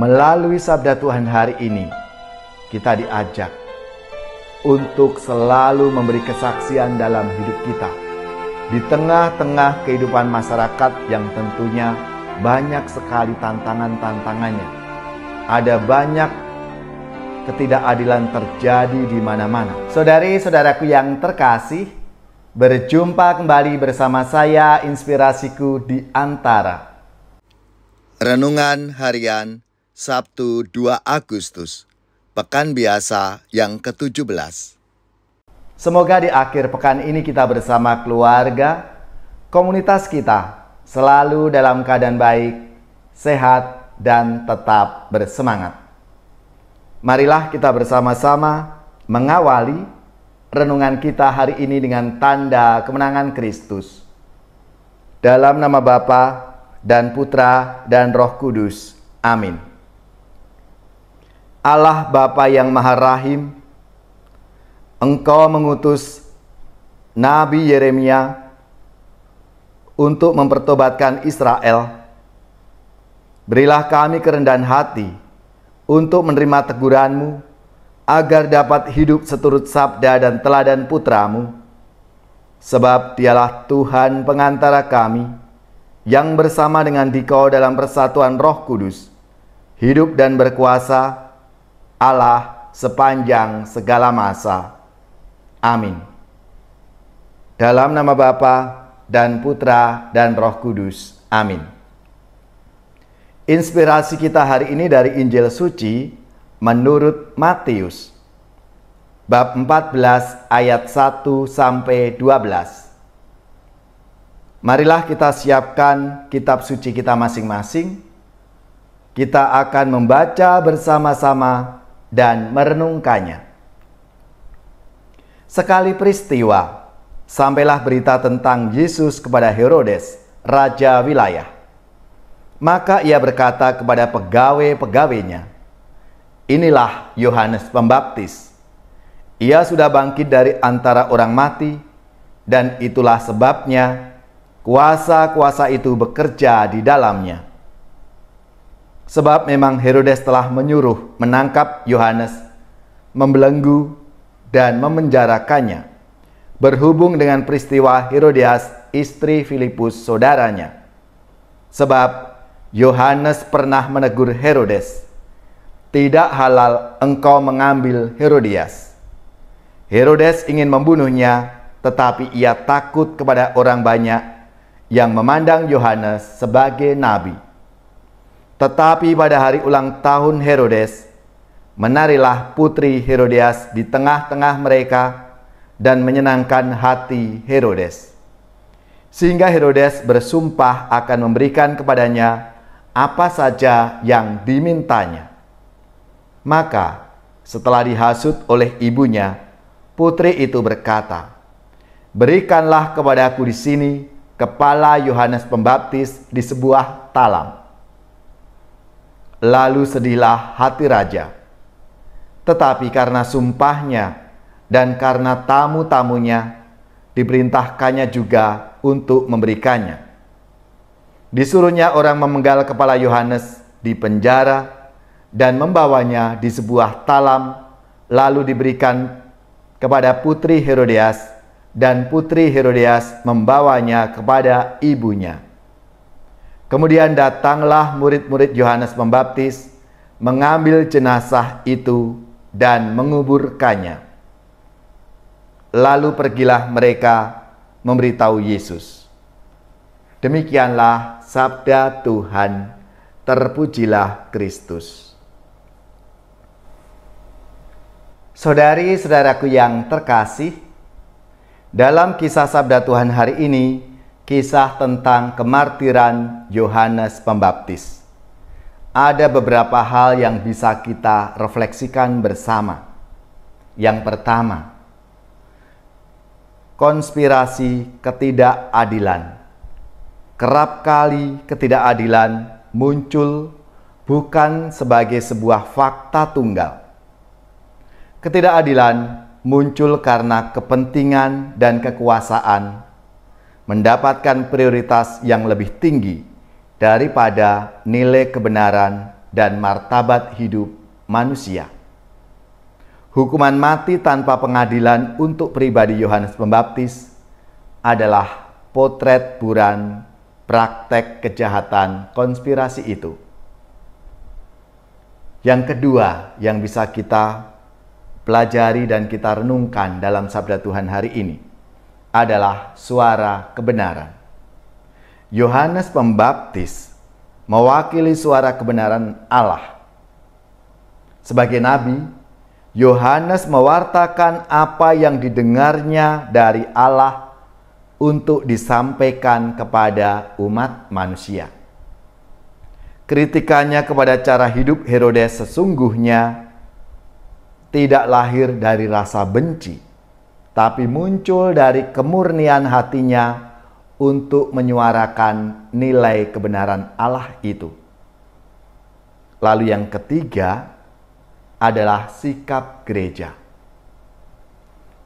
Melalui sabda Tuhan hari ini, kita diajak untuk selalu memberi kesaksian dalam hidup kita. Di tengah-tengah kehidupan masyarakat yang tentunya banyak sekali tantangan-tantangannya. Ada banyak ketidakadilan terjadi di mana-mana. Saudari-saudaraku yang terkasih, berjumpa kembali bersama saya, Inspirasiku di Antara. Renungan Harian Sabtu 2 Agustus, Pekan Biasa yang ke-17. Semoga di akhir pekan ini kita bersama keluarga, komunitas kita selalu dalam keadaan baik, sehat, dan tetap bersemangat. Marilah kita bersama-sama mengawali renungan kita hari ini dengan tanda kemenangan Kristus. Dalam nama Bapa dan Putra dan Roh Kudus. Amin. Allah Bapa yang Maha Rahim, Engkau mengutus Nabi Yeremia untuk mempertobatkan Israel. Berilah kami kerendahan hati untuk menerima teguran-Mu, agar dapat hidup seturut sabda dan teladan Putra-Mu. Sebab Dialah Tuhan pengantara kami, yang bersama dengan Dikau dalam persatuan Roh Kudus, hidup dan berkuasa, Allah sepanjang segala masa. Amin. Dalam nama Bapa dan Putra dan Roh Kudus. Amin. Inspirasi kita hari ini dari Injil Suci menurut Matius, bab 14 ayat 1 sampai 12. Marilah kita siapkan kitab suci kita masing-masing. Kita akan membaca bersama-sama dan merenungkannya. Sekali peristiwa, sampailah berita tentang Yesus kepada Herodes, raja wilayah. Maka ia berkata kepada pegawai-pegawainya, "Inilah Yohanes Pembaptis. Ia sudah bangkit dari antara orang mati, dan itulah sebabnya kuasa-kuasa itu bekerja di dalamnya." Sebab memang Herodes telah menyuruh menangkap Yohanes, membelenggu dan memenjarakannya, berhubung dengan peristiwa Herodias, istri Filipus saudaranya. Sebab Yohanes pernah menegur Herodes, "Tidak halal engkau mengambil Herodias." Herodes ingin membunuhnya, tetapi ia takut kepada orang banyak yang memandang Yohanes sebagai nabi. Tetapi pada hari ulang tahun Herodes, menarilah putri Herodias di tengah-tengah mereka dan menyenangkan hati Herodes. Sehingga Herodes bersumpah akan memberikan kepadanya apa saja yang dimintanya. Maka setelah dihasut oleh ibunya, putri itu berkata, "Berikanlah kepadaku di sini kepala Yohanes Pembaptis di sebuah talam." Lalu sedihlah hati raja. Tetapi karena sumpahnya dan karena tamu-tamunya, diperintahkannya juga untuk memberikannya. Disuruhnya orang memenggal kepala Yohanes di penjara dan membawanya di sebuah talam, lalu diberikan kepada putri Herodias, dan putri Herodias membawanya kepada ibunya. Kemudian datanglah murid-murid Yohanes Pembaptis, mengambil jenazah itu dan menguburkannya. Lalu pergilah mereka memberitahu Yesus. Demikianlah sabda Tuhan. Terpujilah Kristus. Saudari-saudaraku yang terkasih, dalam kisah sabda Tuhan hari ini, kisah tentang kemartiran Yohanes Pembaptis. Ada beberapa hal yang bisa kita refleksikan bersama. Yang pertama, konspirasi ketidakadilan. Kerap kali ketidakadilan muncul bukan sebagai sebuah fakta tunggal. Ketidakadilan muncul karena kepentingan dan kekuasaan mendapatkan prioritas yang lebih tinggi daripada nilai kebenaran dan martabat hidup manusia. Hukuman mati tanpa pengadilan untuk pribadi Yohanes Pembaptis adalah potret buram praktek kejahatan konspirasi itu. Yang kedua yang bisa kita pelajari dan kita renungkan dalam sabda Tuhan hari ini adalah suara kebenaran. Yohanes Pembaptis mewakili suara kebenaran Allah. Sebagai nabi, Yohanes mewartakan apa yang didengarnya dari Allah untuk disampaikan kepada umat manusia. Kritikannya kepada cara hidup Herodes sesungguhnya tidak lahir dari rasa benci, tapi muncul dari kemurnian hatinya untuk menyuarakan nilai kebenaran Allah itu. Lalu yang ketiga adalah sikap gereja.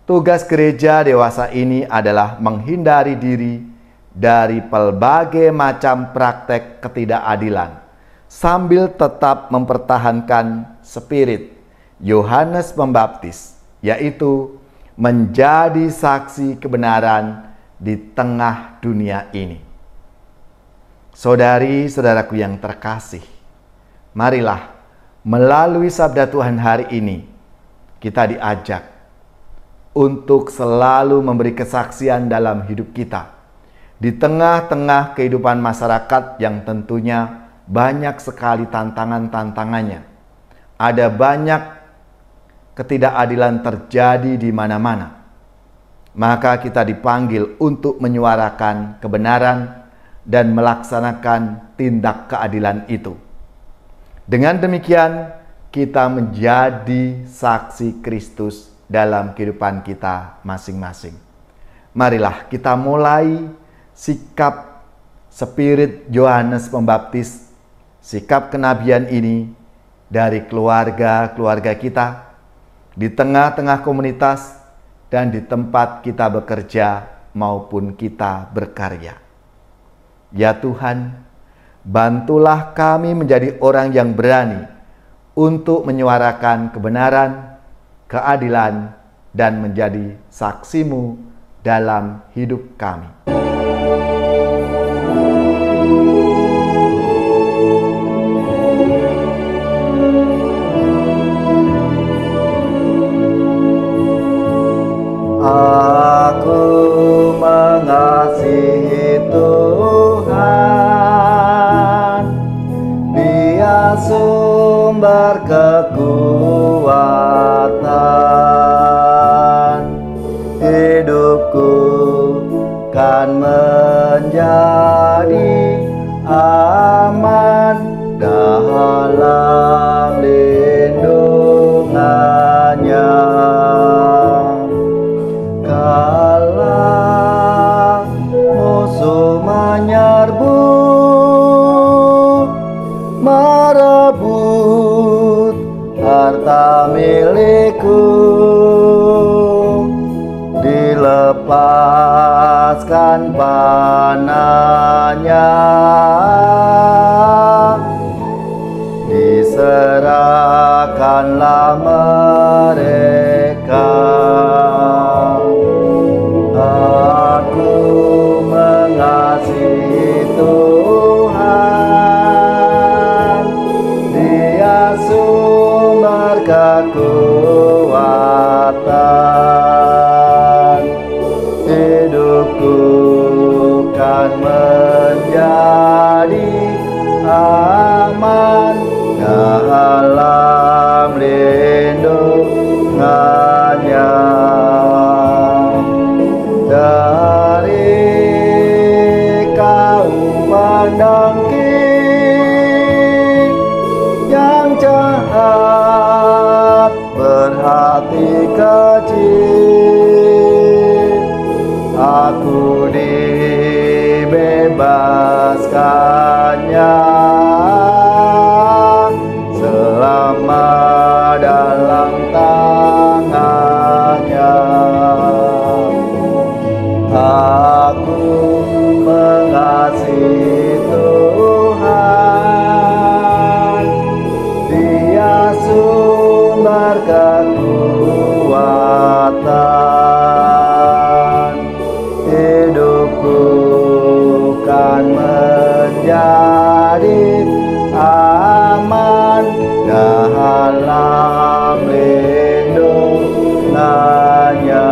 Tugas gereja dewasa ini adalah menghindari diri dari pelbagai macam praktek ketidakadilan, sambil tetap mempertahankan spirit Yohanes Pembaptis, yaitu menjadi saksi kebenaran di tengah dunia ini. Saudari-saudaraku yang terkasih, marilah melalui sabda Tuhan hari ini kita diajak untuk selalu memberi kesaksian dalam hidup kita di tengah-tengah kehidupan masyarakat yang tentunya banyak sekali tantangan-tantangannya. Ada banyak ketidakadilan terjadi di mana-mana. Maka kita dipanggil untuk menyuarakan kebenaran dan melaksanakan tindak keadilan itu. Dengan demikian, kita menjadi saksi Kristus dalam kehidupan kita masing-masing. Marilah kita mulai sikap spirit Yohanes Pembaptis, sikap kenabian ini dari keluarga-keluarga kita, di tengah-tengah komunitas, dan di tempat kita bekerja maupun kita berkarya. Ya Tuhan, bantulah kami menjadi orang yang berani untuk menyuarakan kebenaran, keadilan, dan menjadi saksi-Mu dalam hidup kami. Aku mengasihi Tuhan, Dia sumber kekuatan. Hidupku kan menjadi aman dalam lindungannya. Kala musuh menyerbu, merebut harta milikku, dilepaskan panahnya, diserahkanlah mereka. Aku mengasihi Tuhan, Dia sumber kekuatan. Hidupku kan menjadi aman dalam lindungannya. Dari kaum pendengki yang jahat berhati kecil, aku dibebaskannya selama dalam tangannya. Aku mengasihi Tuhan, kekuatan. Hidupku kan menjadi aman dalam lindungannya.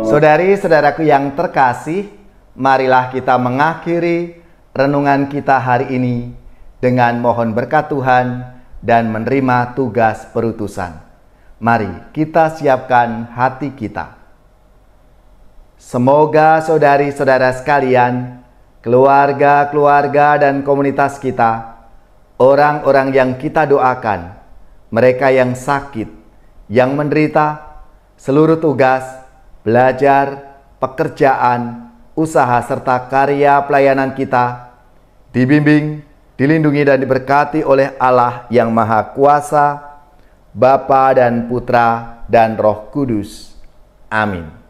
Saudari-saudaraku yang terkasih, marilah kita mengakhiri renungan kita hari ini dengan mohon berkat Tuhan dan menerima tugas perutusan. Mari kita siapkan hati kita. Semoga saudari-saudara sekalian, keluarga-keluarga dan komunitas kita, orang-orang yang kita doakan, mereka yang sakit, yang menderita, seluruh tugas, belajar, pekerjaan, usaha, serta karya pelayanan kita dibimbing, dilindungi dan diberkati oleh Allah yang Maha Kuasa, Bapa dan Putra dan Roh Kudus. Amin.